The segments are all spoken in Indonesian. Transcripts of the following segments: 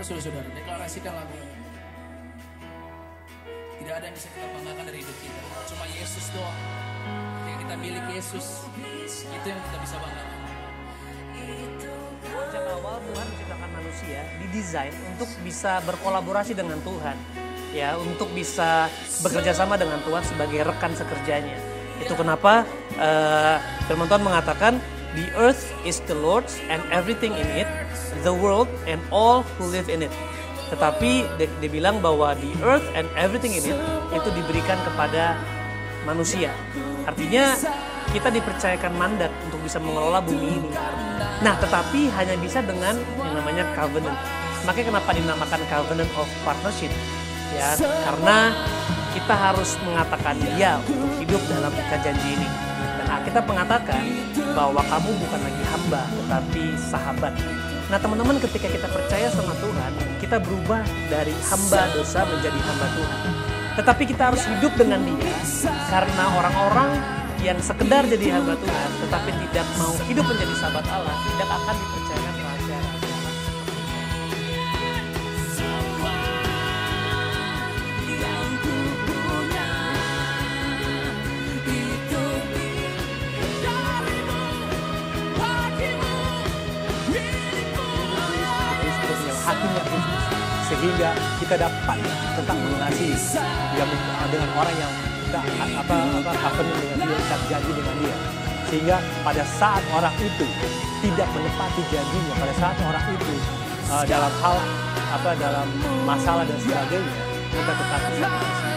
Mari saudara-saudara, deklarasikan lagu ini. Tidak ada yang bisa kita banggakan dari hidup kita. Cuma Yesus doang. Ketika kita milik Yesus, itu yang kita bisa banggakan. Sejak awal Tuhan menciptakan manusia didesain untuk bisa berkolaborasi dengan Tuhan, ya, untuk bisa bekerja sama dengan Tuhan sebagai rekan sekerjanya. Itu kenapa firman Tuhan mengatakan, the earth is the Lord's and everything in it, the world and all who live in it. Tetapi dia bilang bahwa the earth and everything in it itu diberikan kepada manusia. Artinya kita dipercayakan mandat untuk bisa mengelola bumi ini. Nah, tetapi hanya bisa dengan yang namanya covenant. Makanya kenapa dinamakan covenant of partnership? Ya, karena kita harus mengatakan ya untuk hidup dalam ikat janji ini. Dan Alkitab mengatakan bahwa kamu bukan lagi hamba, tetapi sahabat. Nah, teman-teman, ketika kita percaya sama Tuhan, kita berubah dari hamba dosa menjadi hamba Tuhan. Tetapi kita harus hidup dengan Dia, karena orang-orang yang sekedar jadi hamba Tuhan, tetapi tidak mau hidup menjadi sahabat Allah, tidak akan dipercayakan rahasia. Hatinya Kristus, sehingga kita dapat tetap mengasihi yang dengan orang yang covenant dengan dia, ikat janji dengan dia, sehingga pada saat orang itu tidak menepati janjinya, pada saat orang itu dalam hal dalam masalah dan sebagainya, kita tetap mengasihi.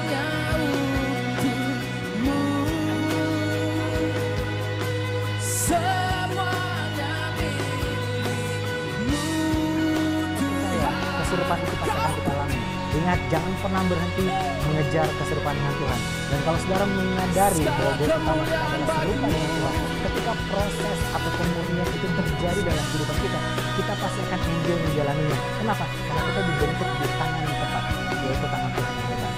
Keserupan itu pasti akan kita alami. Ingat, jangan pernah berhenti mengejar keserupaan dengan Tuhan. Dan kalau saudara menyadari bahwa goal utama kita adalah serupa dengan Tuhan, ketika proses atau pemurnian itu terjadi dalam kehidupan kita, kita pasti akan enjoy menjalaninya. Kenapa? Karena kita dibentuk di tangan yang tepat, yaitu tangan Tuhan yang hebat.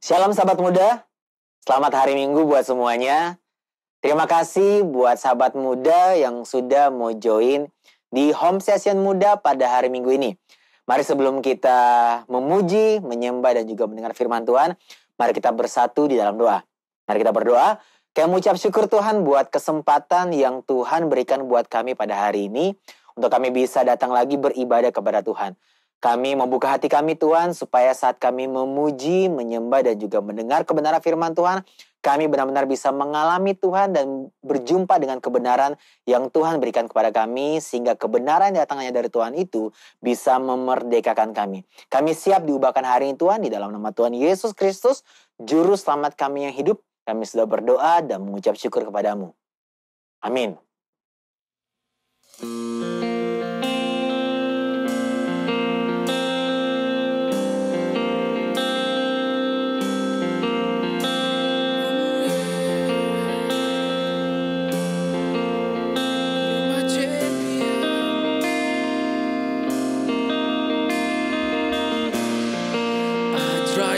Shalom sahabat muda, selamat hari Minggu buat semuanya. Terima kasih buat sahabat muda yang sudah mau join di home session muda pada hari Minggu ini. Mari sebelum kita memuji, menyembah dan juga mendengar firman Tuhan, mari kita bersatu di dalam doa. Mari kita berdoa, kami mengucap syukur Tuhan buat kesempatan yang Tuhan berikan buat kami pada hari ini, untuk kami bisa datang lagi beribadah kepada Tuhan. Kami membuka hati kami Tuhan, supaya saat kami memuji, menyembah, dan juga mendengar kebenaran firman Tuhan, kami benar-benar bisa mengalami Tuhan dan berjumpa dengan kebenaran yang Tuhan berikan kepada kami, sehingga kebenaran yang datangnya dari Tuhan itu bisa memerdekakan kami. Kami siap diubahkan hari ini Tuhan, di dalam nama Tuhan Yesus Kristus, Juru Selamat kami yang hidup. Kami sudah berdoa dan mengucap syukur kepadamu. Amin.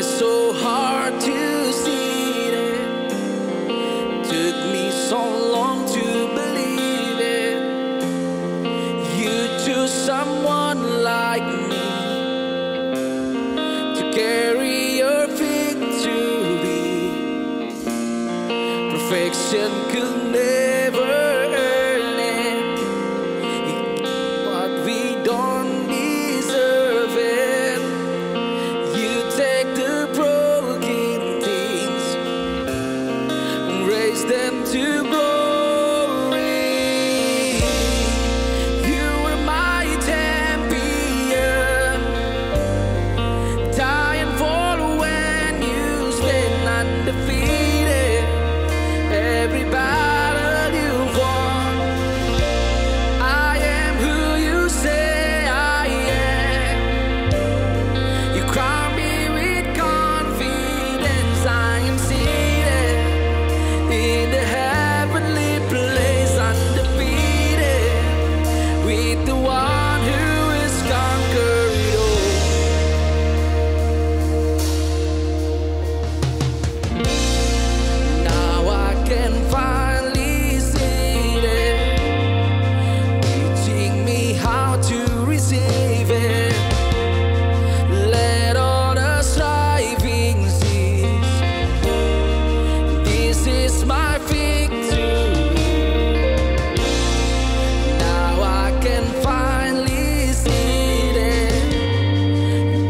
So hard to see it, took me so long to believe it. You chose someone like me to carry your victory. Perfection could never earn it, what we don't deserve it. You take the broken things, raise them to glory. receive it. Let all the striving cease. This is my victory. Now I can finally see it,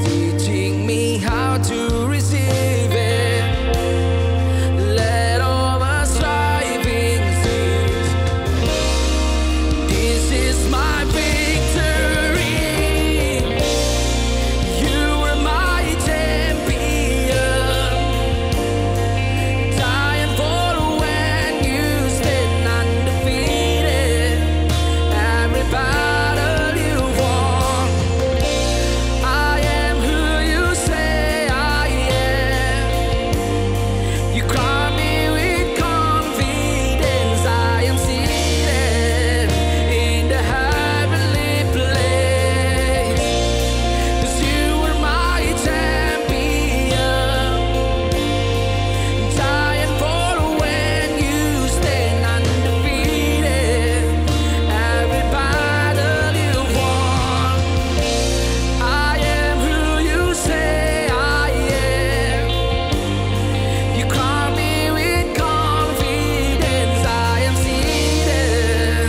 teaching me how to receive it. Let all my striving cease. This is my victory. You are my champion. Dying for when you stand undefeated. Every battle you won. I am who you say I am. You crown me with confidence. I am seated in the heavenly place. 'Cause you are my champion. Dying for when you stand undefeated. Every battle you won. I am who you say I am. You crown me with confidence. I am seated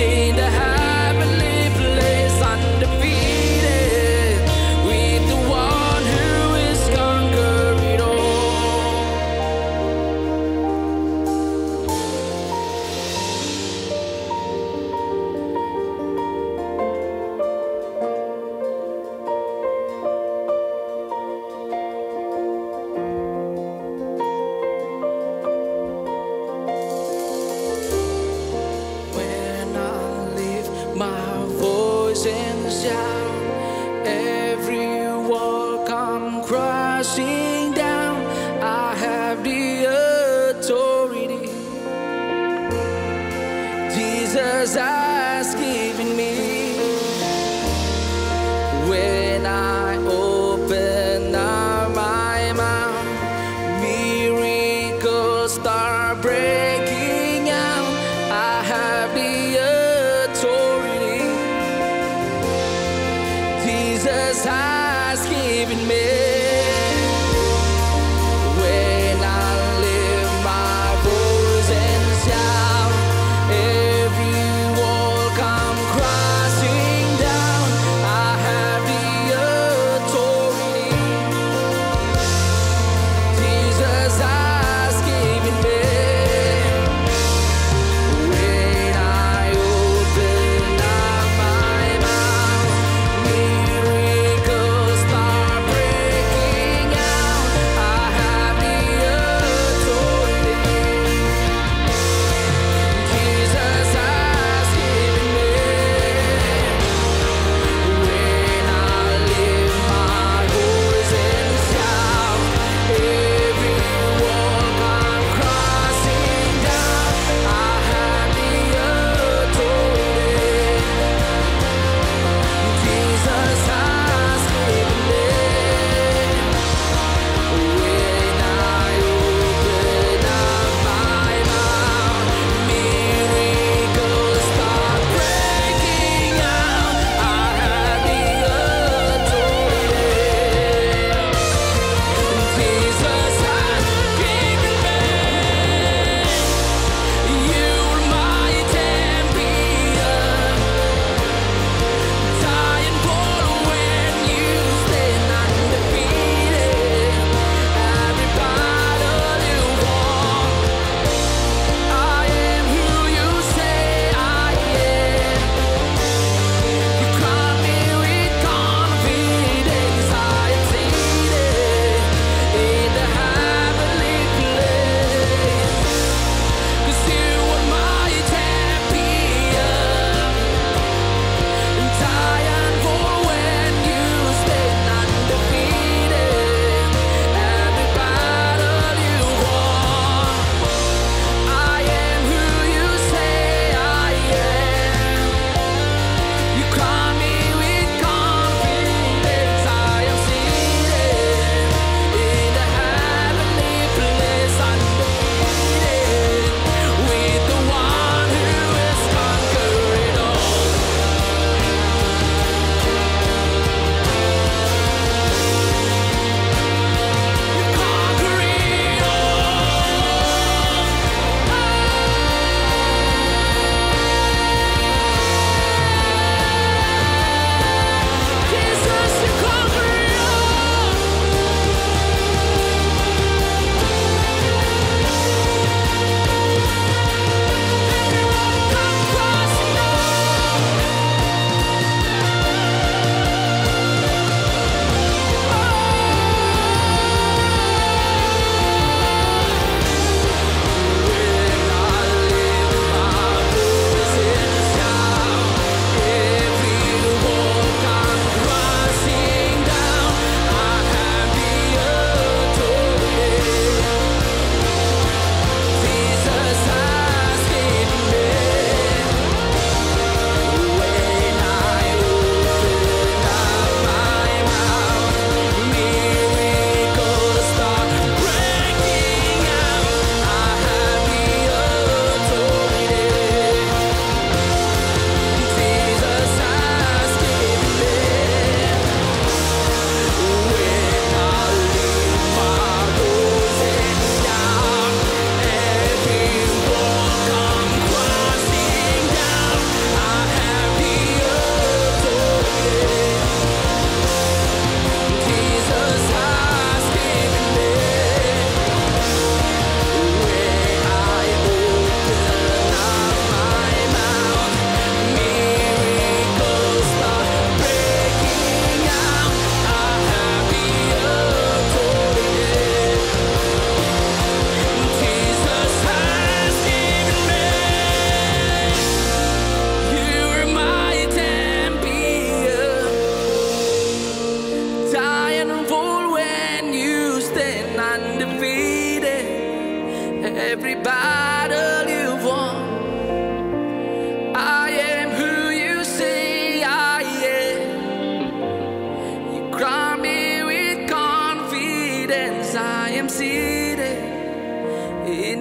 in the heavenly place, undefeated with the one who is conquered it all. When I lift my voice and shout, every wall come crashing down. I have the authority Jesus has given me. When I open up my mouth, miracles start breaking out. I have the authority Jesus has given me. When I lift my voice and shout, every wall come crashing down. I have the authority Jesus has given me. When I open up my mouth, miracles start breaking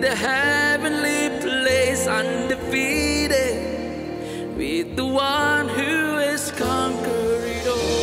the heavenly place undefeated with the one who has conquered it all.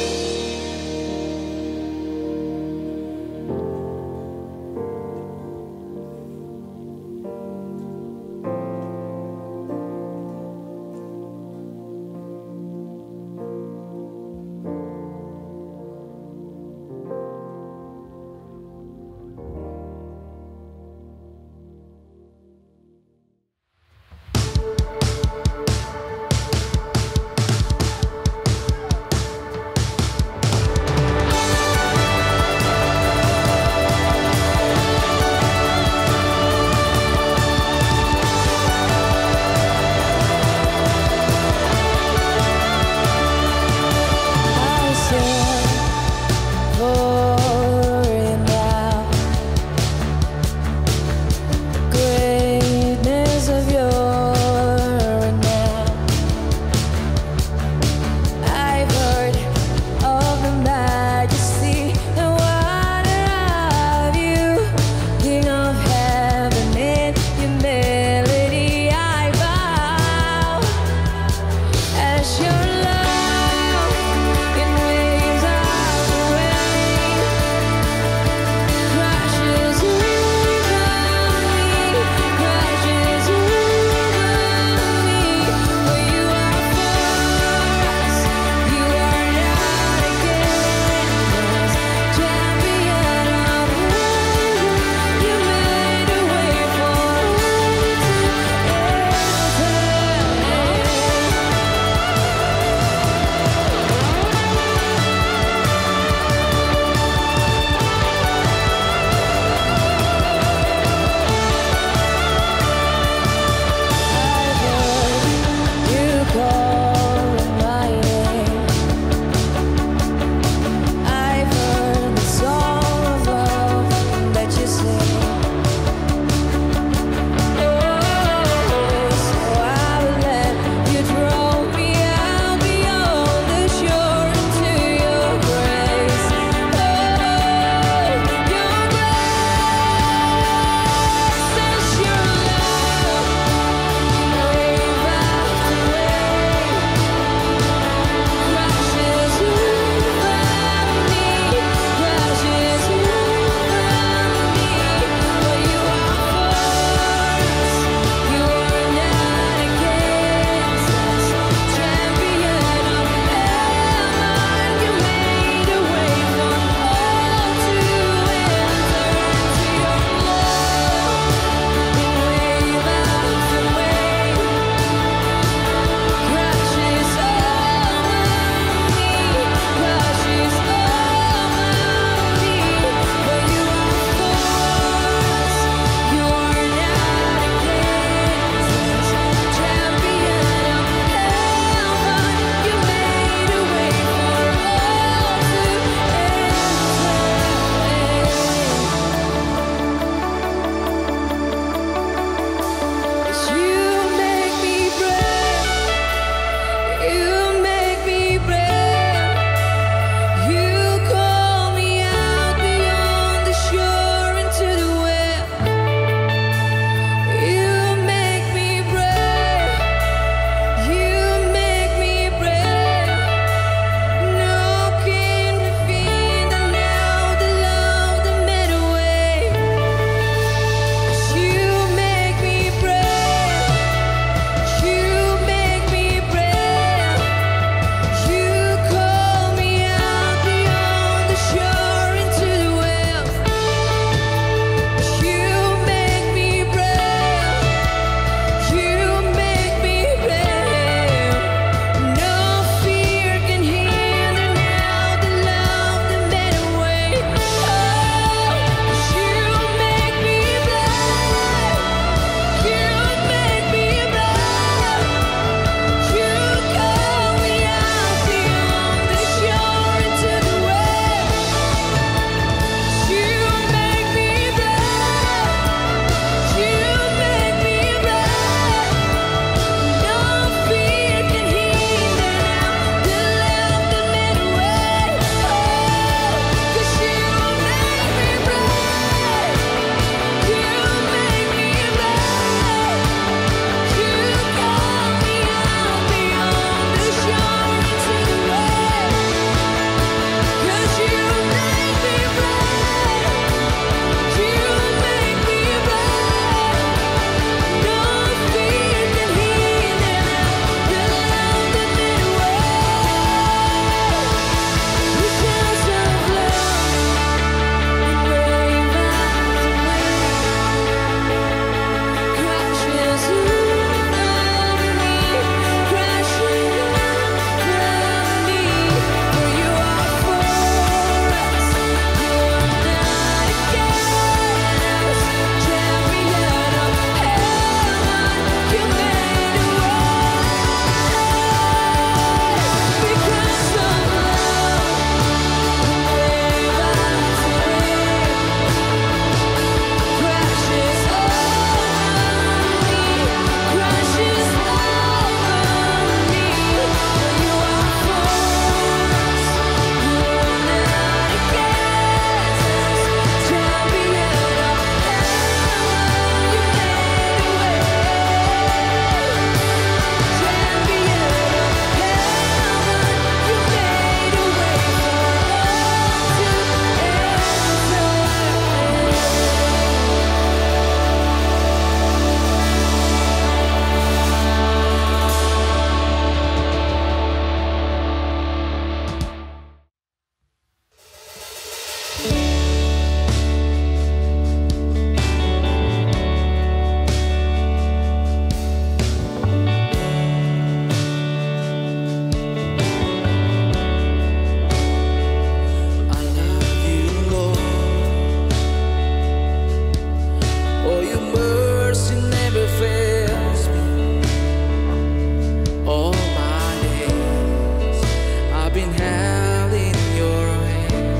been held in your hands.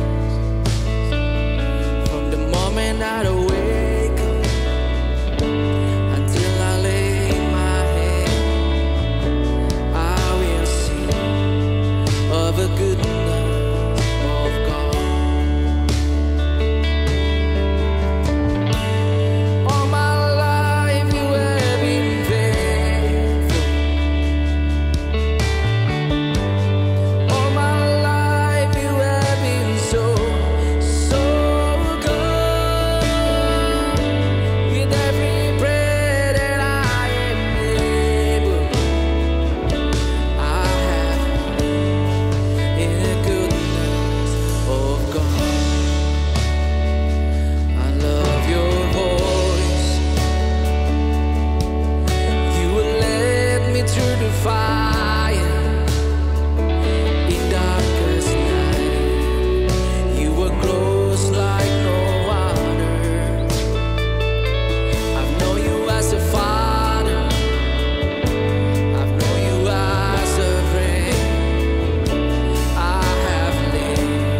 From the moment I wake up until I lay my head, I will sing of the goodness of God. All my life you have been faithful. All my life you have been so, so good. With every breath that I am able, I have in the goodness of God. I love your voice. You will lead me through the fire in darkest night. You were close like no other. I've known you as a father. I've known you as a friend. I have lived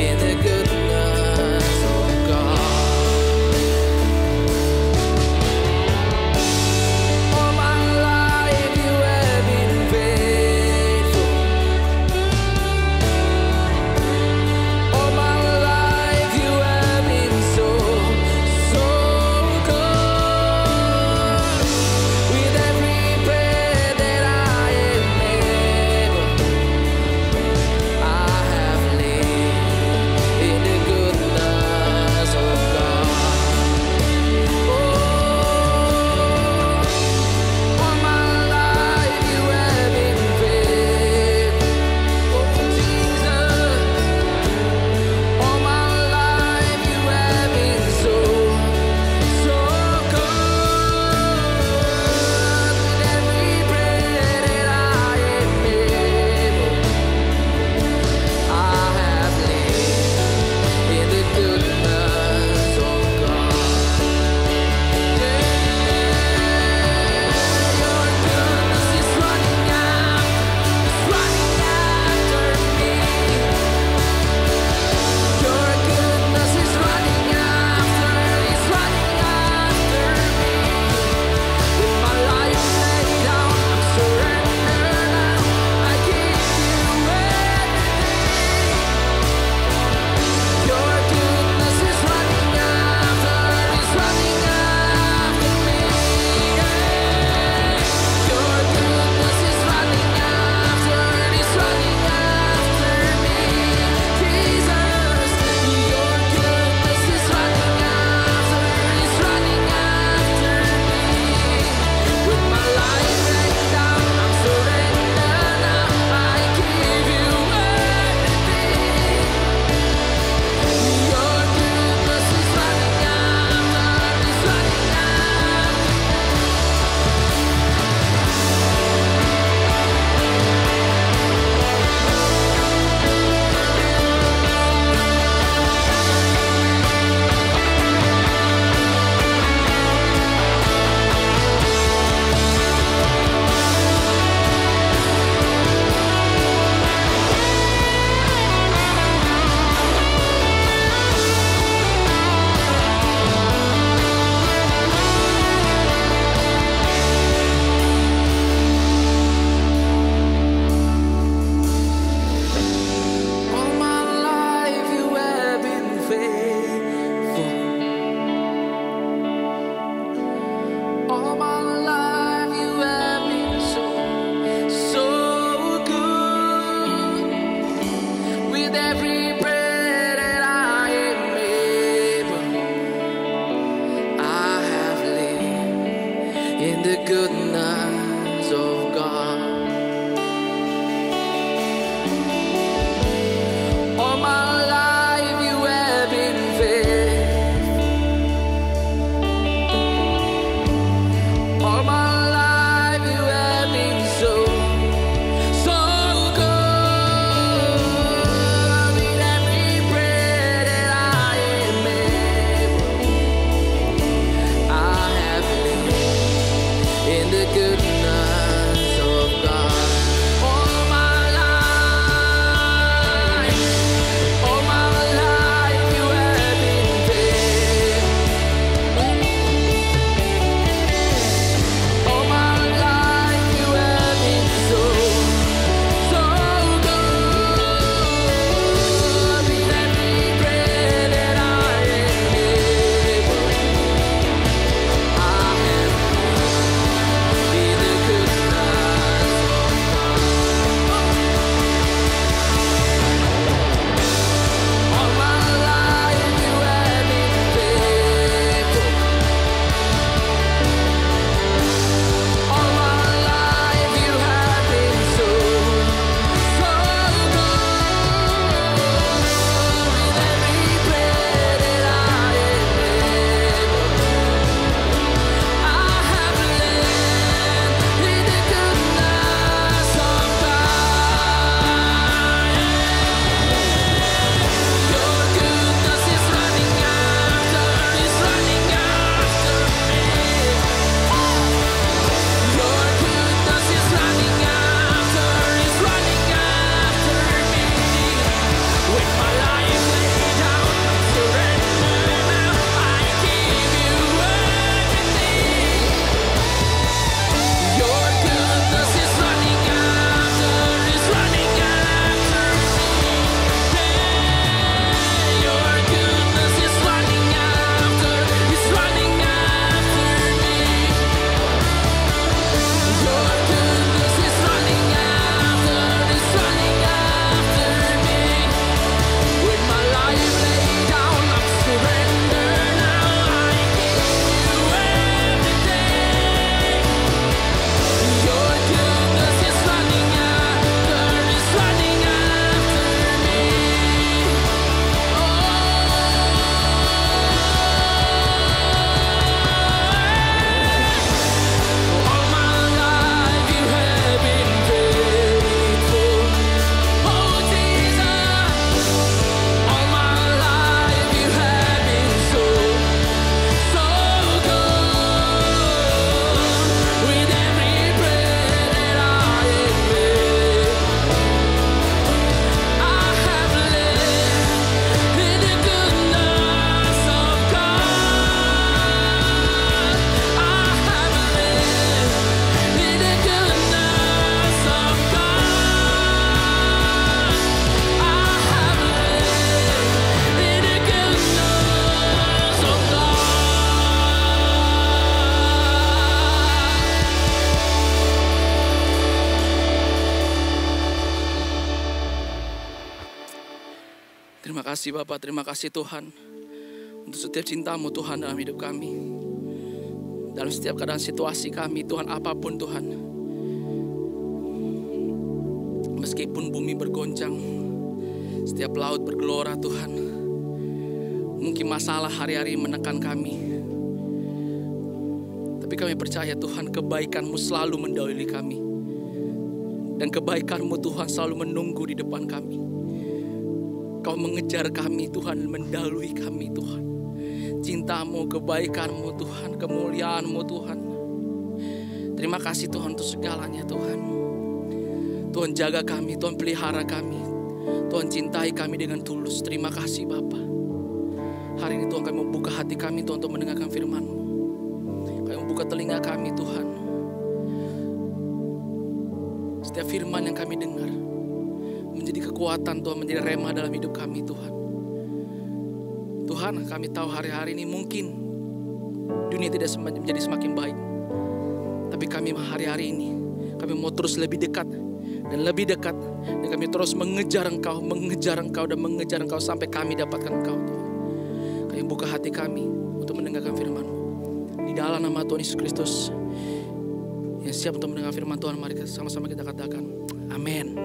in the goodness of God. All my life you have been faithful. All my life you have been so, so good. With every breath that I am able, I have lived in the goodness of God. All my life you have been faithful, oh Jesus. All my life you have been so, so good. With every breath that I am able, I have lived in the goodness of God. Your goodness is running after me. Your goodness is running after me. With my life laid down, I'm surrendered now. I give you everything. Your goodness is running after me. Your goodness is running after me. Jesus, your goodness is running after me. With my life laid down, I'm surrendered now. I give you everything. Your goodness is running after All my life you have been faithful. All my life you have been so, so good. With every breath that I am able, I have lived in the goodness of God. All my life you have been faithful. All my life you have been so, so good. With every breath that I am able, I have lived in the Terima kasih Bapak, terima kasih Tuhan untuk setiap cinta-Mu Tuhan dalam hidup kami. Dalam setiap keadaan situasi kami Tuhan, apapun Tuhan. Meskipun bumi bergoncang, setiap laut bergelora Tuhan. Mungkin masalah hari-hari menekan kami, tapi kami percaya Tuhan, kebaikan-Mu selalu mendahului kami. Dan kebaikan-Mu Tuhan selalu menunggu di depan kami. Kau mengejar kami Tuhan, mendahului kami Tuhan. Cinta-Mu, kebaikan-Mu Tuhan, kemuliaan-Mu Tuhan. Terima kasih Tuhan untuk segalanya Tuhan. Tuhan jaga kami, Tuhan pelihara kami. Tuhan cintai kami dengan tulus. Terima kasih Bapa. Hari ini Tuhan kami membuka hati kami Tuhan untuk mendengarkan firman-Mu. Kami membuka telinga kami Tuhan. Setiap firman yang kami dengar menjadi kekuatan Tuhan, menjadi rema dalam hidup kami Tuhan. Tuhan, kami tahu hari-hari ini mungkin dunia tidak menjadi semakin baik. Tapi kami hari-hari ini, kami mau terus lebih dekat dan lebih dekat. Dan kami terus mengejar Engkau, dan mengejar Engkau sampai kami dapatkan Engkau Tuhan. Kami buka hati kami untuk mendengarkan firman-Mu. Di dalam nama Tuhan Yesus Kristus, yang siap untuk mendengar firman Tuhan, mari sama-sama kita katakan, amin.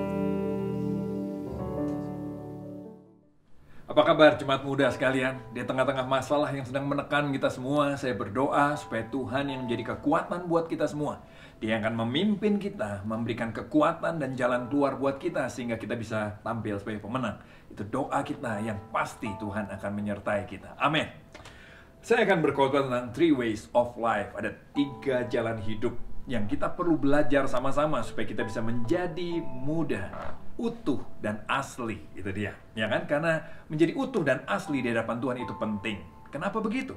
Apa kabar jemaat muda sekalian? Di tengah-tengah masalah yang sedang menekan kita semua, saya berdoa supaya Tuhan yang menjadi kekuatan buat kita semua. Dia akan memimpin kita, memberikan kekuatan dan jalan keluar buat kita sehingga kita bisa tampil sebagai pemenang. Itu doa kita yang pasti Tuhan akan menyertai kita. Amin. Saya akan berkhotbah tentang 3 ways of life. Ada 3 jalan hidup yang kita perlu belajar sama-sama supaya kita bisa menjadi muda, utuh dan asli. Itu dia, ya kan? Karena menjadi utuh dan asli di hadapan Tuhan itu penting. Kenapa begitu?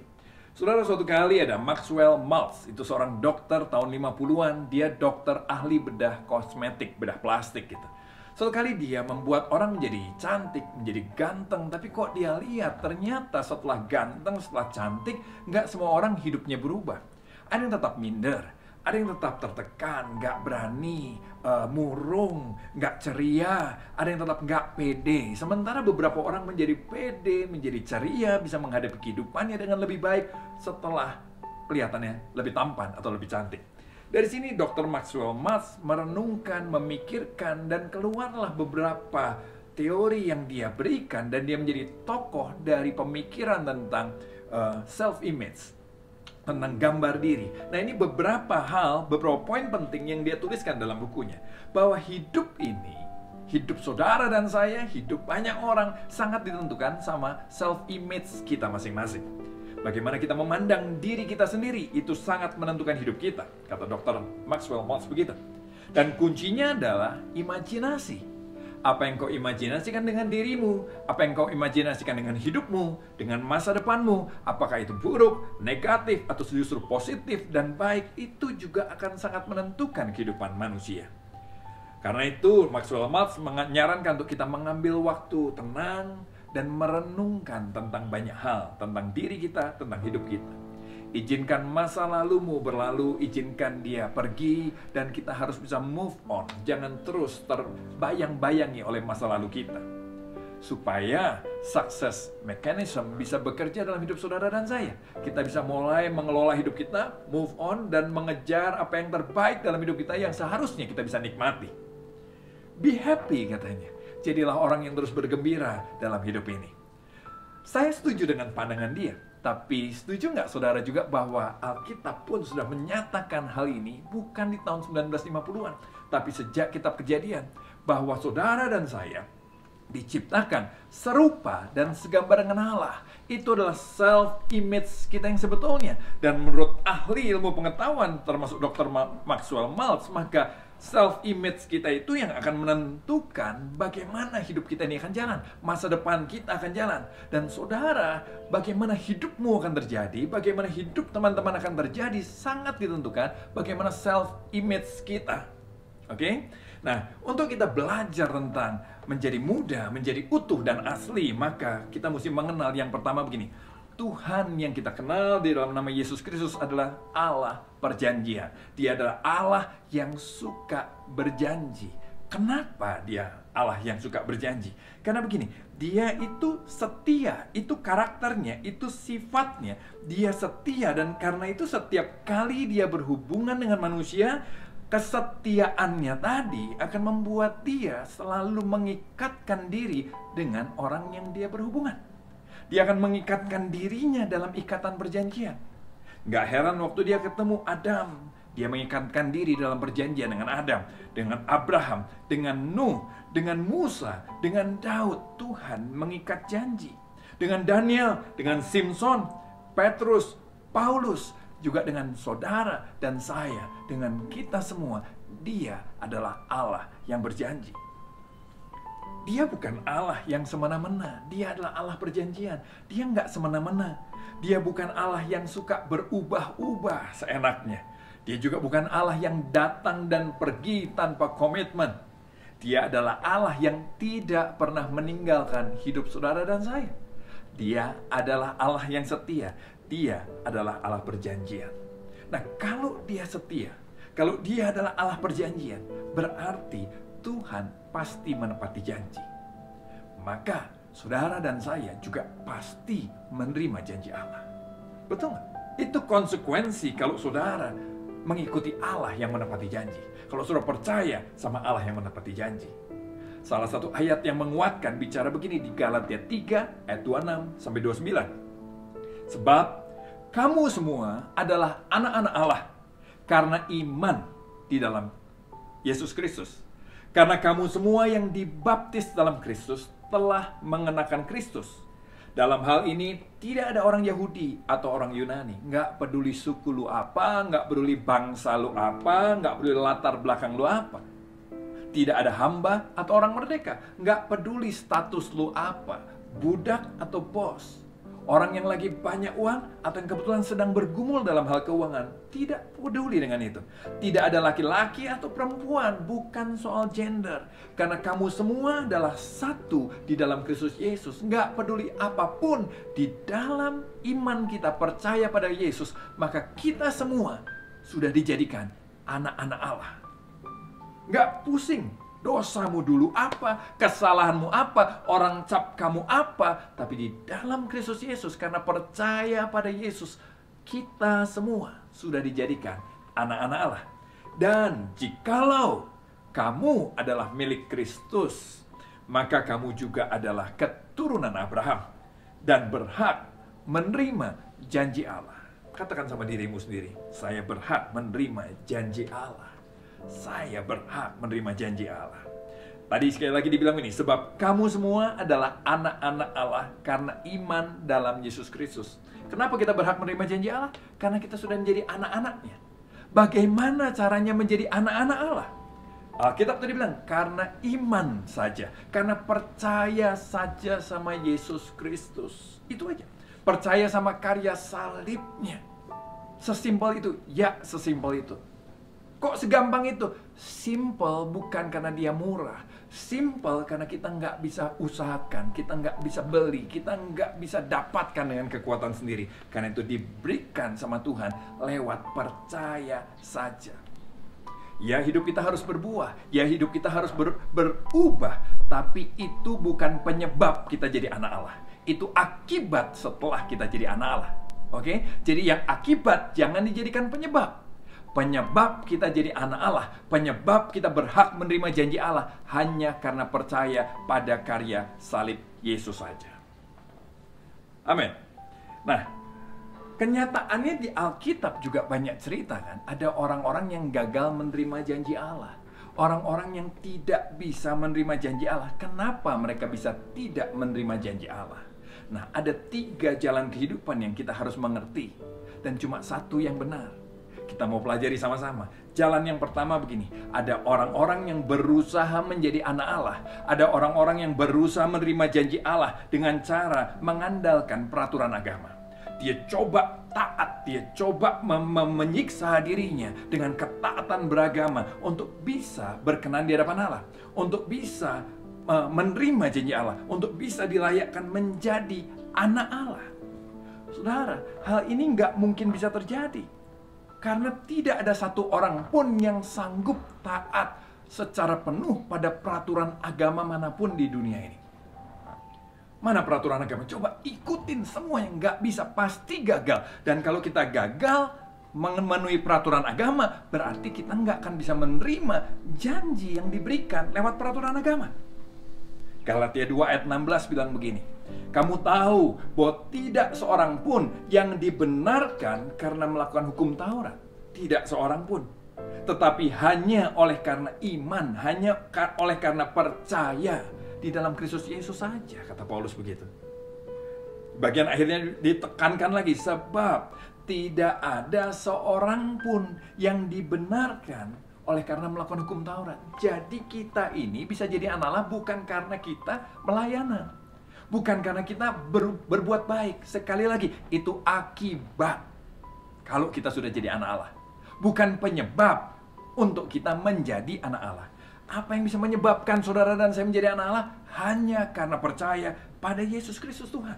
Saudara, suatu kali ada Maxwell Maltz, itu seorang dokter tahun 50-an, dia dokter ahli bedah kosmetik, bedah plastik gitu. Suatu kali dia membuat orang menjadi cantik, menjadi ganteng, tapi kok dia lihat ternyata setelah ganteng, setelah cantik, nggak semua orang hidupnya berubah. Ada yang tetap minder, ada yang tetap tertekan, nggak berani, murung, nggak ceria, ada yang tetap nggak pede. Sementara beberapa orang menjadi pede, menjadi ceria, bisa menghadapi kehidupannya dengan lebih baik setelah kelihatannya lebih tampan atau lebih cantik. Dari sini Dr. Maxwell Maltz merenungkan, memikirkan, dan keluarlah beberapa teori yang dia berikan, dan dia menjadi tokoh dari pemikiran tentang self-image, tentang gambar diri. Nah, ini beberapa hal, beberapa poin penting yang dia tuliskan dalam bukunya. Bahwa hidup ini, hidup saudara dan saya, hidup banyak orang sangat ditentukan sama self-image kita masing-masing. Bagaimana kita memandang diri kita sendiri, itu sangat menentukan hidup kita, kata Dr. Maxwell Maltz begitu. Dan kuncinya adalah imajinasi. Apa yang kau imajinasikan dengan dirimu, apa yang kau imajinasikan dengan hidupmu, dengan masa depanmu, apakah itu buruk, negatif, atau justru positif dan baik, itu juga akan sangat menentukan kehidupan manusia. Karena itu Maxwell Maltz menyarankan untuk kita mengambil waktu tenang dan merenungkan tentang banyak hal, tentang diri kita, tentang hidup kita. Izinkan masa lalumu berlalu, izinkan dia pergi, dan kita harus bisa move on. Jangan terus terbayang-bayangi oleh masa lalu kita. Supaya success mechanism bisa bekerja dalam hidup saudara dan saya. Kita bisa mulai mengelola hidup kita, move on, dan mengejar apa yang terbaik dalam hidup kita yang seharusnya kita bisa nikmati. Be happy katanya. Jadilah orang yang terus bergembira dalam hidup ini. Saya setuju dengan pandangan dia. Tapi setuju nggak saudara juga bahwa Alkitab pun sudah menyatakan hal ini bukan di tahun 1950-an. Tapi sejak kitab Kejadian. Bahwa saudara dan saya diciptakan serupa dan segambar dengan Allah. Itu adalah self-image kita yang sebetulnya. Dan menurut ahli ilmu pengetahuan termasuk Dr. Maxwell Maltz, maka self-image kita itu yang akan menentukan bagaimana hidup kita ini akan jalan. Masa depan kita akan jalan. Dan saudara, bagaimana hidupmu akan terjadi, bagaimana hidup teman-teman akan terjadi, sangat ditentukan bagaimana self-image kita. Oke? Nah, untuk kita belajar tentang menjadi muda, menjadi utuh dan asli, maka kita mesti mengenal yang pertama begini. Tuhan yang kita kenal di dalam nama Yesus Kristus adalah Allah perjanjian. Dia adalah Allah yang suka berjanji. Kenapa dia Allah yang suka berjanji? Karena begini, dia itu setia, itu karakternya, itu sifatnya. Dia setia, dan karena itu setiap kali dia berhubungan dengan manusia, kesetiaannya tadi akan membuat dia selalu mengikatkan diri dengan orang yang dia berhubungan. Dia akan mengikatkan dirinya dalam ikatan perjanjian. Gak heran waktu dia ketemu Adam, dia mengikatkan diri dalam perjanjian dengan Adam, dengan Abraham, dengan Nuh, dengan Musa, dengan Daud. Tuhan mengikat janji. Dengan Daniel, dengan Simpson, Petrus, Paulus, juga dengan saudara dan saya, dengan kita semua. Dia adalah Allah yang berjanji. Dia bukan Allah yang semena-mena. Dia adalah Allah perjanjian. Dia nggak semena-mena. Dia bukan Allah yang suka berubah-ubah seenaknya. Dia juga bukan Allah yang datang dan pergi tanpa komitmen. Dia adalah Allah yang tidak pernah meninggalkan hidup saudara dan saya. Dia adalah Allah yang setia. Dia adalah Allah perjanjian. Nah, kalau dia setia, kalau dia adalah Allah perjanjian, berarti Tuhan pasti menepati janji. Maka saudara dan saya juga pasti menerima janji Allah. Betul nggak? Itu konsekuensi kalau saudara mengikuti Allah yang menepati janji. Kalau saudara percaya sama Allah yang menepati janji. Salah satu ayat yang menguatkan bicara begini di Galatia 3 ayat 26 sampai 29. Sebab kamu semua adalah anak-anak Allah karena iman di dalam Yesus Kristus. Karena kamu semua yang dibaptis dalam Kristus telah mengenakan Kristus. Dalam hal ini tidak ada orang Yahudi atau orang Yunani. Nggak peduli suku lu apa, nggak peduli bangsa lu apa, nggak peduli latar belakang lu apa. Tidak ada hamba atau orang merdeka. Nggak peduli status lu apa, budak atau bos. Orang yang lagi banyak uang atau yang kebetulan sedang bergumul dalam hal keuangan. Tidak peduli dengan itu. Tidak ada laki-laki atau perempuan. Bukan soal gender. Karena kamu semua adalah satu di dalam Kristus Yesus. Nggak peduli apapun. Di dalam iman kita percaya pada Yesus, maka kita semua sudah dijadikan anak-anak Allah. Nggak pusing. Dosamu dulu apa, kesalahanmu apa, orang cap kamu apa. Tapi di dalam Kristus Yesus, karena percaya pada Yesus, kita semua sudah dijadikan anak-anak Allah. Dan jikalau kamu adalah milik Kristus, maka kamu juga adalah keturunan Abraham dan berhak menerima janji Allah. Katakan sama dirimu sendiri, saya berhak menerima janji Allah. Saya berhak menerima janji Allah. Tadi sekali lagi dibilang ini, sebab kamu semua adalah anak-anak Allah karena iman dalam Yesus Kristus. Kenapa kita berhak menerima janji Allah? Karena kita sudah menjadi anak-anaknya. Bagaimana caranya menjadi anak-anak Allah? Alkitab tadi bilang, karena iman saja. Karena percaya saja sama Yesus Kristus. Itu aja. Percaya sama karya salibnya. Sesimpel itu. Ya, sesimpel itu. Kok segampang itu? Simple bukan karena dia murah. Simple karena kita nggak bisa usahakan, kita nggak bisa beli, kita nggak bisa dapatkan dengan kekuatan sendiri. Karena itu diberikan sama Tuhan lewat percaya saja. Ya, hidup kita harus berbuah. Ya, hidup kita harus berubah. Tapi itu bukan penyebab kita jadi anak Allah. Itu akibat setelah kita jadi anak Allah. Oke? Jadi yang akibat jangan dijadikan penyebab. Penyebab kita jadi anak Allah, penyebab kita berhak menerima janji Allah hanya karena percaya pada karya salib Yesus saja. Amin. Nah, kenyataannya di Alkitab juga banyak cerita kan. Ada orang-orang yang gagal menerima janji Allah. Orang-orang yang tidak bisa menerima janji Allah. Kenapa mereka bisa tidak menerima janji Allah? Nah, ada 3 jalan kehidupan yang kita harus mengerti. Dan cuma satu yang benar. Kita mau pelajari sama-sama. Jalan yang pertama begini. Ada orang-orang yang berusaha menjadi anak Allah. Ada orang-orang yang berusaha menerima janji Allah dengan cara mengandalkan peraturan agama. Dia coba taat. Dia coba menyiksa dirinya dengan ketaatan beragama untuk bisa berkenan di hadapan Allah. Untuk bisa menerima janji Allah. Untuk bisa dilayakkan menjadi anak Allah. Saudara, hal ini nggak mungkin bisa terjadi. Karena tidak ada satu orang pun yang sanggup taat secara penuh pada peraturan agama manapun di dunia ini. Mana peraturan agama? Coba ikutin semua, yang nggak bisa pasti gagal. Dan kalau kita gagal memenuhi peraturan agama, berarti kita nggak akan bisa menerima janji yang diberikan lewat peraturan agama. Galatia 2 ayat 16 bilang begini, kamu tahu bahwa tidak seorang pun yang dibenarkan karena melakukan hukum Taurat. Tidak seorang pun. Tetapi hanya oleh karena iman, hanya oleh karena percaya di dalam Kristus Yesus saja, kata Paulus begitu. Bagian akhirnya ditekankan lagi, sebab tidak ada seorang pun yang dibenarkan oleh karena melakukan hukum Taurat. Jadi kita ini bisa jadi anak Allah bukan karena kita melayana, bukan karena kita berbuat baik. Sekali lagi, itu akibat kalau kita sudah jadi anak Allah, bukan penyebab untuk kita menjadi anak Allah. Apa yang bisa menyebabkan saudara dan saya menjadi anak Allah? Hanya karena percaya pada Yesus Kristus Tuhan.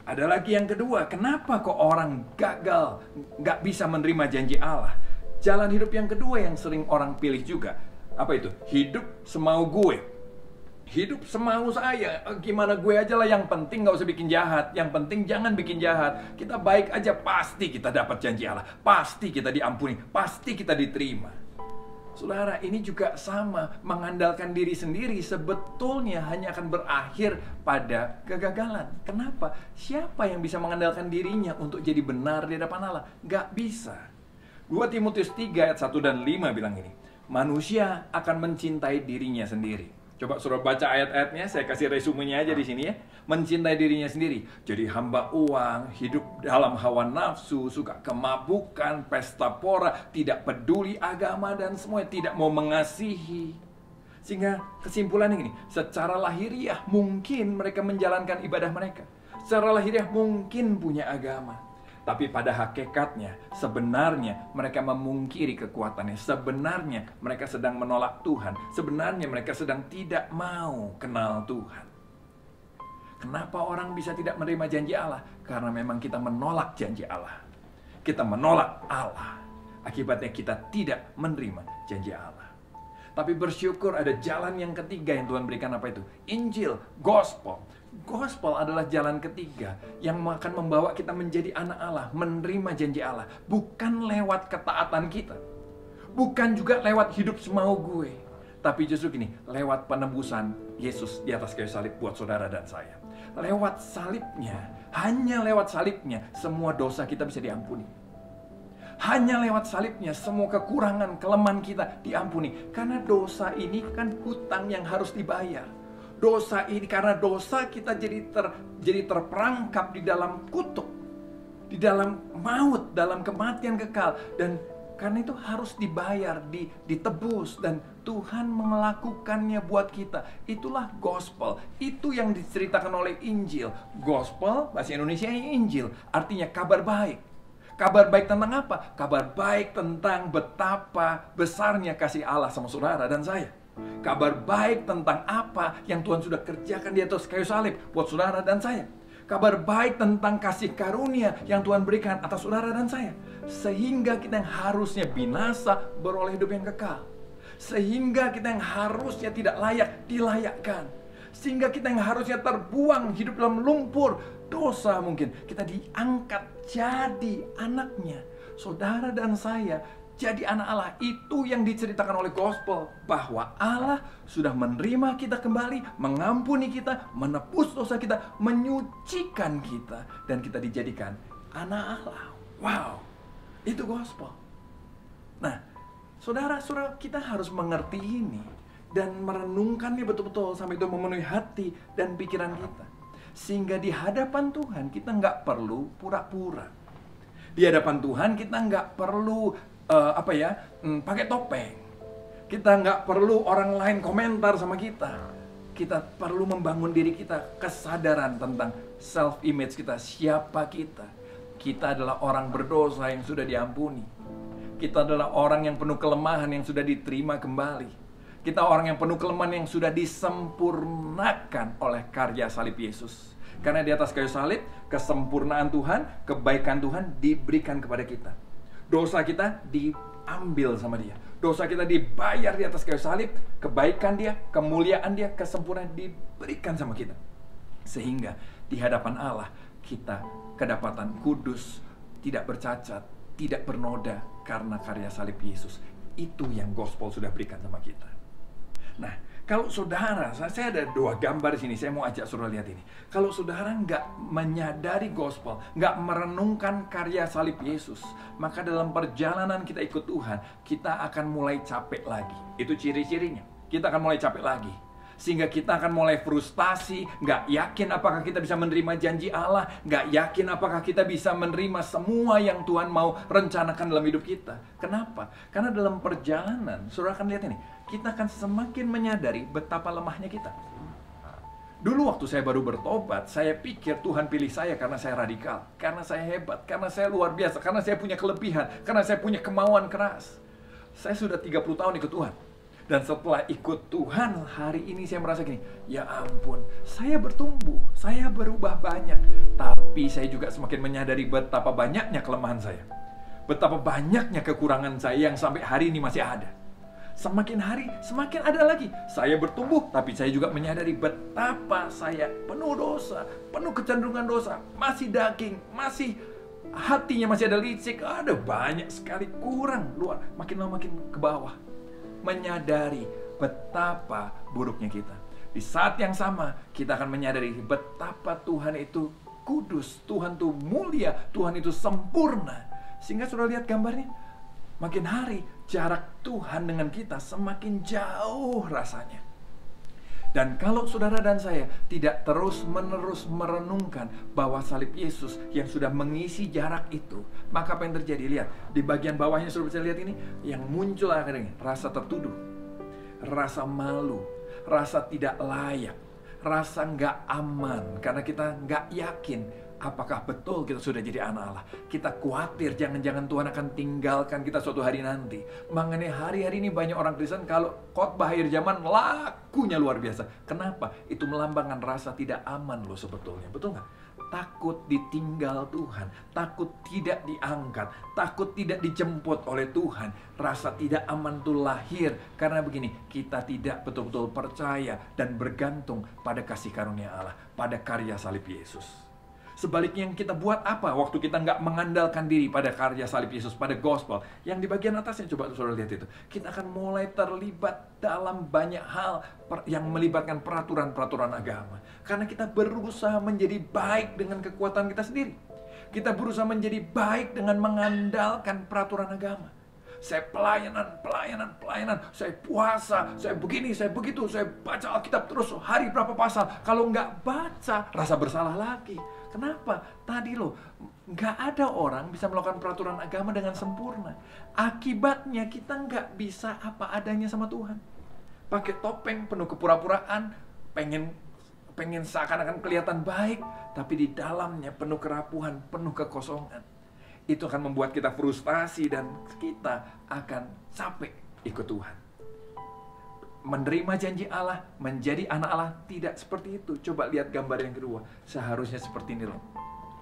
Ada lagi yang kedua, kenapa kok orang gagal, nggak bisa menerima janji Allah? Jalan hidup yang kedua yang sering orang pilih juga, apa itu? Hidup semau gue. Hidup semau saya, gimana gue aja lah, yang penting nggak usah bikin jahat, yang penting jangan bikin jahat. Kita baik aja, pasti kita dapat janji Allah, pasti kita diampuni, pasti kita diterima. Saudara, ini juga sama, mengandalkan diri sendiri sebetulnya hanya akan berakhir pada kegagalan. Kenapa? Siapa yang bisa mengandalkan dirinya untuk jadi benar di hadapan Allah? Gak bisa. 2 Timotius 3 ayat 1 dan 5 bilang ini, manusia akan mencintai dirinya sendiri. Coba suruh baca ayat-ayatnya, saya kasih resumenya aja di sini ya. Mencintai dirinya sendiri, jadi hamba uang, hidup dalam hawa nafsu, suka kemabukan, pesta pora, tidak peduli agama dan semuanya, tidak mau mengasihi. Sehingga kesimpulannya gini, secara lahiriah mungkin mereka menjalankan ibadah mereka, secara lahiriah mungkin punya agama, tapi pada hakikatnya sebenarnya mereka memungkiri kekuatannya. Sebenarnya mereka sedang menolak Tuhan. Sebenarnya mereka sedang tidak mau kenal Tuhan. Kenapa orang bisa tidak menerima janji Allah? Karena memang kita menolak janji Allah. Kita menolak Allah. Akibatnya kita tidak menerima janji Allah. Tapi bersyukur ada jalan yang ketiga yang Tuhan berikan, apa itu? Injil, gospel. Gospel adalah jalan ketiga yang akan membawa kita menjadi anak Allah, menerima janji Allah. Bukan lewat ketaatan kita, bukan juga lewat hidup semau gue, tapi justru gini, lewat penebusan Yesus di atas kayu salib buat saudara dan saya. Lewat salibnya, hanya lewat salibnya, semua dosa kita bisa diampuni. Hanya lewat salibnya, semua kekurangan, kelemahan kita diampuni. Karena dosa ini kan hutang yang harus dibayar. Dosa ini, karena dosa kita jadi terperangkap di dalam kutuk, di dalam maut, dalam kematian kekal. Dan karena itu harus dibayar, ditebus, dan Tuhan melakukannya buat kita. Itulah gospel. Itu yang diceritakan oleh Injil. Gospel, bahasa Indonesia Injil, artinya kabar baik. Kabar baik tentang apa? Kabar baik tentang betapa besarnya kasih Allah sama saudara dan saya. Kabar baik tentang apa yang Tuhan sudah kerjakan di atas kayu salib buat saudara dan saya. Kabar baik tentang kasih karunia yang Tuhan berikan atas saudara dan saya. Sehingga kita yang harusnya binasa beroleh hidup yang kekal. Sehingga kita yang harusnya tidak layak dilayakkan. Sehingga kita yang harusnya terbuang hidup dalam lumpur dosa, mungkin kita diangkat jadi anaknya. Saudara dan saya jadi anak Allah. Itu yang diceritakan oleh gospel, bahwa Allah sudah menerima kita kembali, mengampuni kita, menebus dosa kita, menyucikan kita, dan kita dijadikan anak Allah. Wow, itu gospel. Nah, saudara-saudara, kita harus mengerti ini dan merenungkannya betul-betul sampai itu memenuhi hati dan pikiran kita. Sehingga di hadapan Tuhan kita nggak perlu pura-pura. Di hadapan Tuhan kita nggak perlu pakai topeng. Kita nggak perlu orang lain komentar sama kita. Kita perlu membangun diri kita, kesadaran tentang self-image kita, siapa kita. Kita adalah orang berdosa yang sudah diampuni. Kita adalah orang yang penuh kelemahan yang sudah diterima kembali. Kita orang yang penuh kelemahan yang sudah disempurnakan oleh karya salib Yesus. Karena di atas kayu salib, kesempurnaan Tuhan, kebaikan Tuhan diberikan kepada kita. Dosa kita diambil sama Dia. dosa kita dibayar di atas kayu salib, kebaikan dia, kemuliaan dia, kesempurnaan diberikan sama kita. Sehingga di hadapan Allah kita kedapatan kudus, tidak bercacat, tidak bernoda karena karya salib Yesus. Itu yang gospel sudah berikan sama kita. Nah, kalau saudara, saya ada 2 gambar di sini, saya mau ajak saudara lihat ini. Kalau saudara nggak menyadari gospel, nggak merenungkan karya salib Yesus, maka dalam perjalanan kita ikut Tuhan, kita akan mulai capek lagi. Itu ciri-cirinya. Kita akan mulai capek lagi. Sehingga kita akan mulai frustasi, nggak yakin apakah kita bisa menerima janji Allah, nggak yakin apakah kita bisa menerima semua yang Tuhan mau rencanakan dalam hidup kita. Kenapa? Karena dalam perjalanan, saudara akan lihat ini, kita akan semakin menyadari betapa lemahnya kita. Dulu waktu saya baru bertobat, saya pikir Tuhan pilih saya karena saya radikal, karena saya hebat, karena saya luar biasa, karena saya punya kelebihan, karena saya punya kemauan keras. Saya sudah 30 tahun ikut Tuhan. Dan setelah ikut Tuhan, hari ini saya merasa gini, ya ampun, saya bertumbuh, saya berubah banyak. Tapi saya juga semakin menyadari betapa banyaknya kelemahan saya. Betapa banyaknya kekurangan saya yang sampai hari ini masih ada. Semakin hari, semakin ada lagi. Saya bertumbuh, tapi saya juga menyadari betapa saya penuh dosa, penuh kecenderungan dosa, masih daging, masih hatinya masih ada licik, ada banyak sekali kurang, luar, makin lama makin ke bawah. Menyadari betapa buruknya kita. Di saat yang sama, kita akan menyadari betapa Tuhan itu kudus, Tuhan itu mulia, Tuhan itu sempurna. Sehingga sudah lihat gambarnya, makin hari jarak Tuhan dengan kita semakin jauh rasanya. Dan kalau saudara dan saya tidak terus-menerus merenungkan bahwa salib Yesus yang sudah mengisi jarak itu, maka apa yang terjadi? Lihat, di bagian bawahnya sudah bisa lihat ini, yang muncul akhirnya rasa tertuduh, rasa malu, rasa tidak layak, rasa nggak aman, karena kita nggak yakin apakah betul kita sudah jadi anak Allah. Kita khawatir jangan-jangan Tuhan akan tinggalkan kita suatu hari nanti. Mengenai hari-hari ini banyak orang Kristen kalau khotbah akhir zaman lakunya luar biasa. Kenapa? Itu melambangkan rasa tidak aman loh sebetulnya. Betul nggak? Takut ditinggal Tuhan, takut tidak diangkat, takut tidak dijemput oleh Tuhan. Rasa tidak aman itu lahir karena begini, kita tidak betul-betul percaya dan bergantung pada kasih karunia Allah, pada karya salib Yesus. Sebaliknya yang kita buat apa waktu kita nggak mengandalkan diri pada karya salib Yesus, pada gospel. Yang di bagian atasnya, coba saudara lihat itu. Kita akan mulai terlibat dalam banyak hal yang melibatkan peraturan-peraturan agama. Karena kita berusaha menjadi baik dengan kekuatan kita sendiri. Kita berusaha menjadi baik dengan mengandalkan peraturan agama. Saya pelayanan, saya puasa, saya begini, saya begitu, saya baca Alkitab terus, hari berapa pasal. Kalau nggak baca, rasa bersalah lagi. Kenapa? Tadi loh, nggak ada orang bisa melakukan peraturan agama dengan sempurna. Akibatnya kita nggak bisa apa adanya sama Tuhan. Pakai topeng penuh kepura-puraan, pengen seakan-akan kelihatan baik, tapi di dalamnya penuh kerapuhan, penuh kekosongan. Itu akan membuat kita frustasi dan kita akan capek ikut Tuhan. Menerima janji Allah, menjadi anak Allah, tidak seperti itu. Coba lihat gambar yang kedua. Seharusnya seperti ini loh.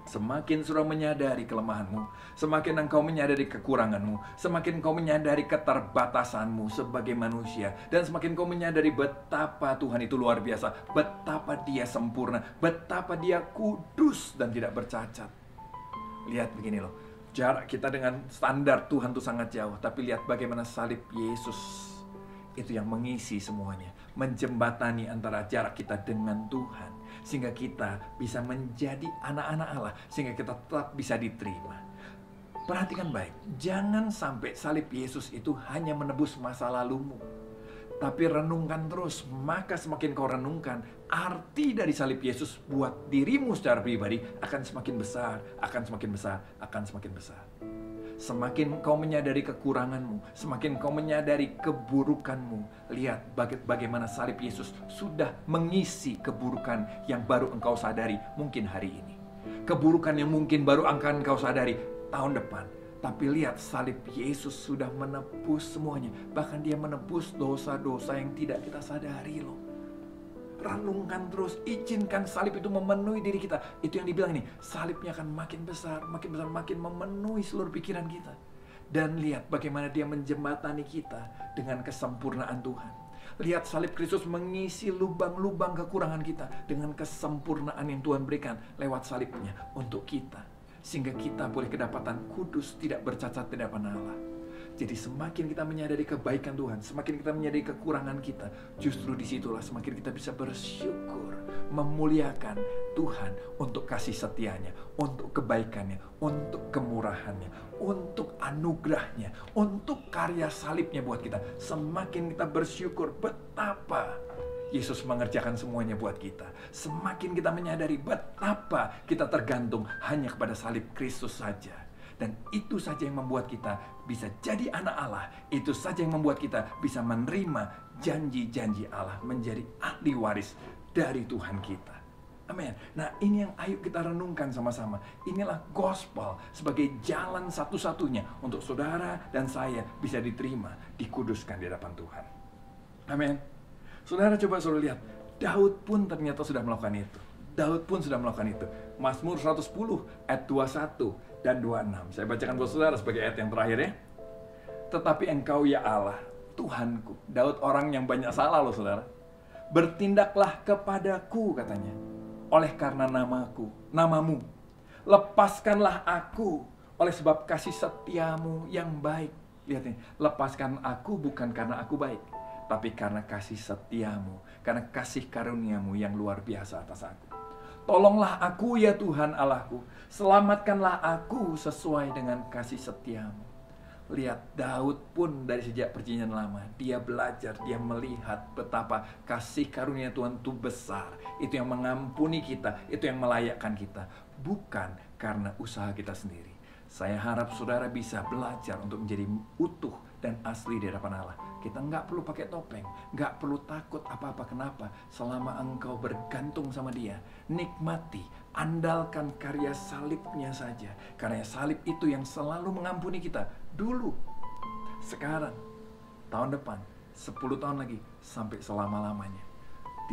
Semakin saudara menyadari kelemahanmu, semakin engkau menyadari kekuranganmu, semakin engkau menyadari keterbatasanmu sebagai manusia, dan semakin engkau menyadari betapa Tuhan itu luar biasa, betapa Dia sempurna, betapa Dia kudus dan tidak bercacat. Lihat begini loh, jarak kita dengan standar Tuhan itu sangat jauh, tapi lihat bagaimana salib Yesus itu yang mengisi semuanya, menjembatani antara jarak kita dengan Tuhan, sehingga kita bisa menjadi anak-anak Allah, sehingga kita tetap bisa diterima. Perhatikan baik, jangan sampai salib Yesus itu hanya menebus masa lalumu, tapi renungkan terus. Maka semakin kau renungkan, arti dari salib Yesus buat dirimu secara pribadi akan semakin besar, akan semakin besar, akan semakin besar. Semakin kau menyadari kekuranganmu, semakin kau menyadari keburukanmu. Lihat bagaimana salib Yesus sudah mengisi keburukan yang baru engkau sadari mungkin hari ini. Keburukan yang mungkin baru akan engkau sadari tahun depan. Tapi lihat, salib Yesus sudah menebus semuanya. Bahkan Dia menebus dosa-dosa yang tidak kita sadari loh. Renungkan terus, izinkan salib itu memenuhi diri kita. Itu yang dibilang ini, salibnya akan makin besar, makin memenuhi seluruh pikiran kita. Dan lihat bagaimana dia menjembatani kita dengan kesempurnaan Tuhan. Lihat salib Kristus mengisi lubang-lubang kekurangan kita dengan kesempurnaan yang Tuhan berikan lewat salibnya untuk kita. Sehingga kita boleh kedapatan kudus, tidak bercacat di hadapan Allah. Jadi semakin kita menyadari kebaikan Tuhan, semakin kita menyadari kekurangan kita, justru disitulah semakin kita bisa bersyukur, memuliakan Tuhan untuk kasih setianya, untuk kebaikannya, untuk kemurahannya, untuk anugerahnya, untuk karya salibnya buat kita. Semakin kita bersyukur betapa Yesus mengerjakan semuanya buat kita, semakin kita menyadari betapa kita tergantung hanya kepada salib Kristus saja. Dan itu saja yang membuat kita bisa jadi anak Allah. Itu saja yang membuat kita bisa menerima janji-janji Allah, menjadi ahli waris dari Tuhan kita. Amin. Nah, ini yang ayo kita renungkan sama-sama. Inilah gospel sebagai jalan satu-satunya untuk saudara dan saya bisa diterima, dikuduskan di hadapan Tuhan. Amin. Saudara coba suruh lihat, Daud pun ternyata sudah melakukan itu. Daud pun sudah melakukan itu. Mazmur 110 ayat 21 dan 26. Saya bacakan buat saudara sebagai ayat yang terakhir ya. Tetapi engkau ya Allah, Tuhanku. Daud orang yang banyak salah loh saudara. Bertindaklah kepadaku katanya. Oleh karena namamu. Lepaskanlah aku oleh sebab kasih setiamu yang baik. Lihat nih, lepaskan aku bukan karena aku baik, tapi karena kasih setiamu, karena kasih karuniamu yang luar biasa atas aku. Tolonglah aku ya Tuhan Allahku, selamatkanlah aku sesuai dengan kasih setiamu. Lihat, Daud pun dari sejak perjanjian lama, dia belajar, dia melihat betapa kasih karunia Tuhan itu besar. Itu yang mengampuni kita, itu yang melayakkan kita, bukan karena usaha kita sendiri. Saya harap saudara bisa belajar untuk menjadi utuh dan asli di hadapan Allah. Kita nggak perlu pakai topeng, nggak perlu takut apa-apa. Kenapa? Selama engkau bergantung sama Dia, nikmati, andalkan karya salibnya saja. Karena salib itu yang selalu mengampuni kita dulu, sekarang, tahun depan, 10 tahun lagi, sampai selama-lamanya.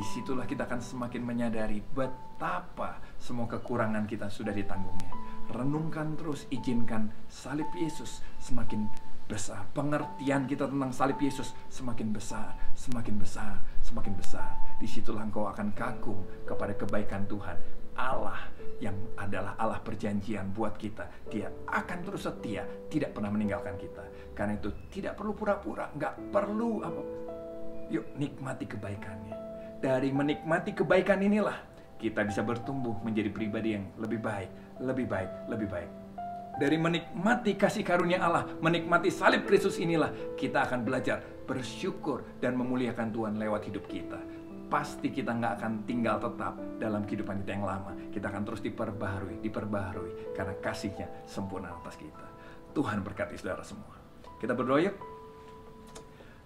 Disitulah kita akan semakin menyadari betapa semua kekurangan kita sudah ditanggungnya. Renungkan terus, izinkan salib Yesus semakin besar. Pengertian kita tentang salib Yesus semakin besar, semakin besar, semakin besar. Disitulah engkau akan kagum kepada kebaikan Tuhan. Allah yang adalah Allah perjanjian buat kita. Dia akan terus setia, tidak pernah meninggalkan kita. Karena itu tidak perlu pura-pura, nggak perlu apa. Yuk nikmati kebaikannya. Dari menikmati kebaikan inilah kita bisa bertumbuh menjadi pribadi yang lebih baik, lebih baik, lebih baik. Dari menikmati kasih karunia Allah, menikmati salib Kristus inilah kita akan belajar bersyukur dan memuliakan Tuhan lewat hidup kita. Pasti kita nggak akan tinggal tetap dalam kehidupan kita yang lama. Kita akan terus diperbaharui karena kasih-Nya sempurna atas kita. Tuhan berkati saudara semua. Kita berdoa yuk.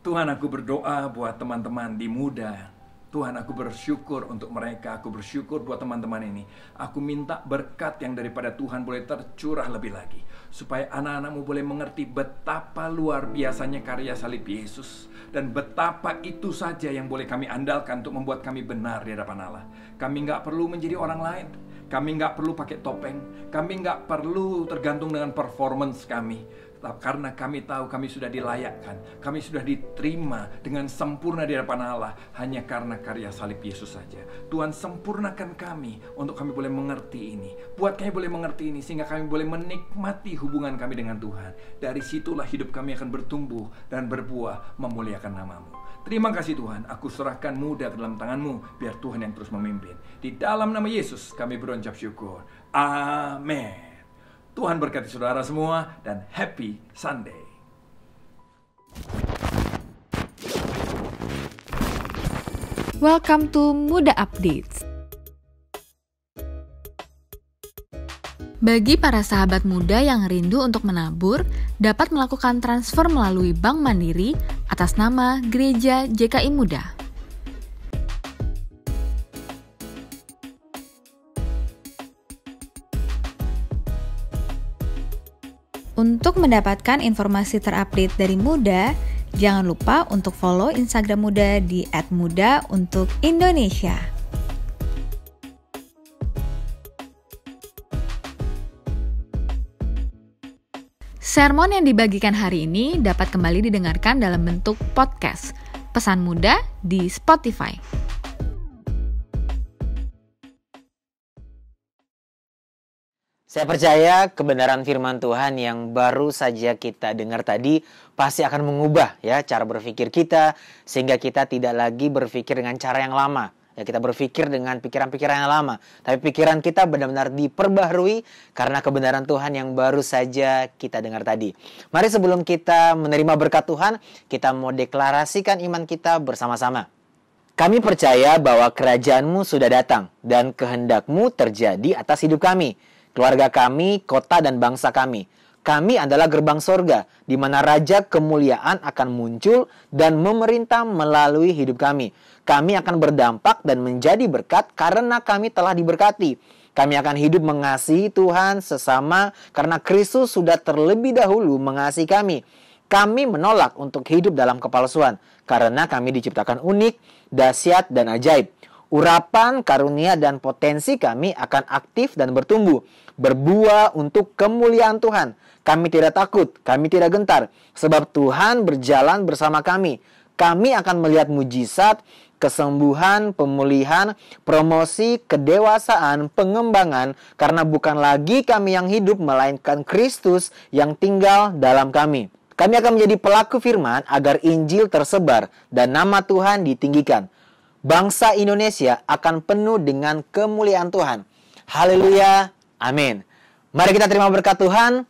Tuhan, aku berdoa buat teman-teman di Muda. Tuhan, aku bersyukur untuk mereka, aku bersyukur buat teman-teman ini. Aku minta berkat yang daripada Tuhan boleh tercurah lebih lagi, supaya anak-anakmu boleh mengerti betapa luar biasanya karya salib Yesus, dan betapa itu saja yang boleh kami andalkan untuk membuat kami benar di hadapan Allah. Kami nggak perlu menjadi orang lain, kami nggak perlu pakai topeng, kami nggak perlu tergantung dengan performance kami. Karena kami tahu kami sudah dilayakkan, kami sudah diterima dengan sempurna di hadapan Allah hanya karena karya salib Yesus saja. Tuhan, sempurnakan kami untuk kami boleh mengerti ini. Buat kami boleh mengerti ini sehingga kami boleh menikmati hubungan kami dengan Tuhan. Dari situlah hidup kami akan bertumbuh dan berbuah memuliakan nama-Mu. Terima kasih Tuhan, aku serahkan Muda ke dalam tangan-Mu, biar Tuhan yang terus memimpin. Di dalam nama Yesus kami berucap syukur. Amin. Tuhan berkati saudara semua dan happy Sunday. Welcome to Muda Updates. Bagi para sahabat muda yang rindu untuk menabur, dapat melakukan transfer melalui Bank Mandiri atas nama Gereja JKI Muda. Untuk mendapatkan informasi terupdate dari Muda, jangan lupa untuk follow Instagram Muda di @muda_untuk_Indonesia. Sermon yang dibagikan hari ini dapat kembali didengarkan dalam bentuk podcast. Pesan Muda di Spotify. Saya percaya kebenaran firman Tuhan yang baru saja kita dengar tadi pasti akan mengubah ya cara berpikir kita, sehingga kita tidak lagi berpikir dengan cara yang lama. Ya, kita berpikir dengan pikiran-pikiran yang lama, tapi pikiran kita benar-benar diperbaharui karena kebenaran Tuhan yang baru saja kita dengar tadi. Mari sebelum kita menerima berkat Tuhan, kita mau deklarasikan iman kita bersama-sama. Kami percaya bahwa kerajaan-Mu sudah datang dan kehendak-Mu terjadi atas hidup kami, keluarga kami, kota dan bangsa kami. Kami adalah gerbang sorga, di mana Raja Kemuliaan akan muncul dan memerintah melalui hidup kami. Kami akan berdampak dan menjadi berkat karena kami telah diberkati. Kami akan hidup mengasihi Tuhan sesama karena Kristus sudah terlebih dahulu mengasihi kami. Kami menolak untuk hidup dalam kepalsuan karena kami diciptakan unik, dahsyat, dan ajaib. Urapan, karunia, dan potensi kami akan aktif dan bertumbuh, berbuah untuk kemuliaan Tuhan. Kami tidak takut, kami tidak gentar, sebab Tuhan berjalan bersama kami. Kami akan melihat mujizat, kesembuhan, pemulihan, promosi, kedewasaan, pengembangan, karena bukan lagi kami yang hidup, melainkan Kristus yang tinggal dalam kami. Kami akan menjadi pelaku firman agar Injil tersebar dan nama Tuhan ditinggikan. Bangsa Indonesia akan penuh dengan kemuliaan Tuhan. Haleluya, amin. Mari kita terima berkat Tuhan.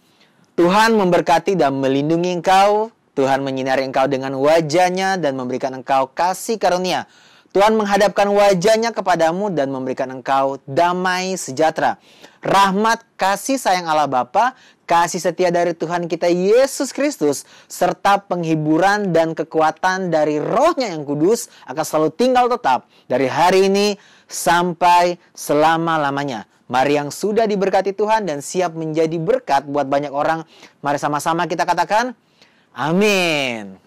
Tuhan memberkati dan melindungi engkau. Tuhan menyinari engkau dengan wajah-Nya dan memberikan engkau kasih karunia. Tuhan menghadapkan wajah-Nya kepadamu dan memberikan engkau damai sejahtera. Rahmat, kasih sayang Allah Bapa, kasih setia dari Tuhan kita Yesus Kristus, serta penghiburan dan kekuatan dari Roh-Nya yang kudus akan selalu tinggal tetap dari hari ini sampai selama-lamanya. Mari yang sudah diberkati Tuhan dan siap menjadi berkat buat banyak orang, mari sama-sama kita katakan, amin.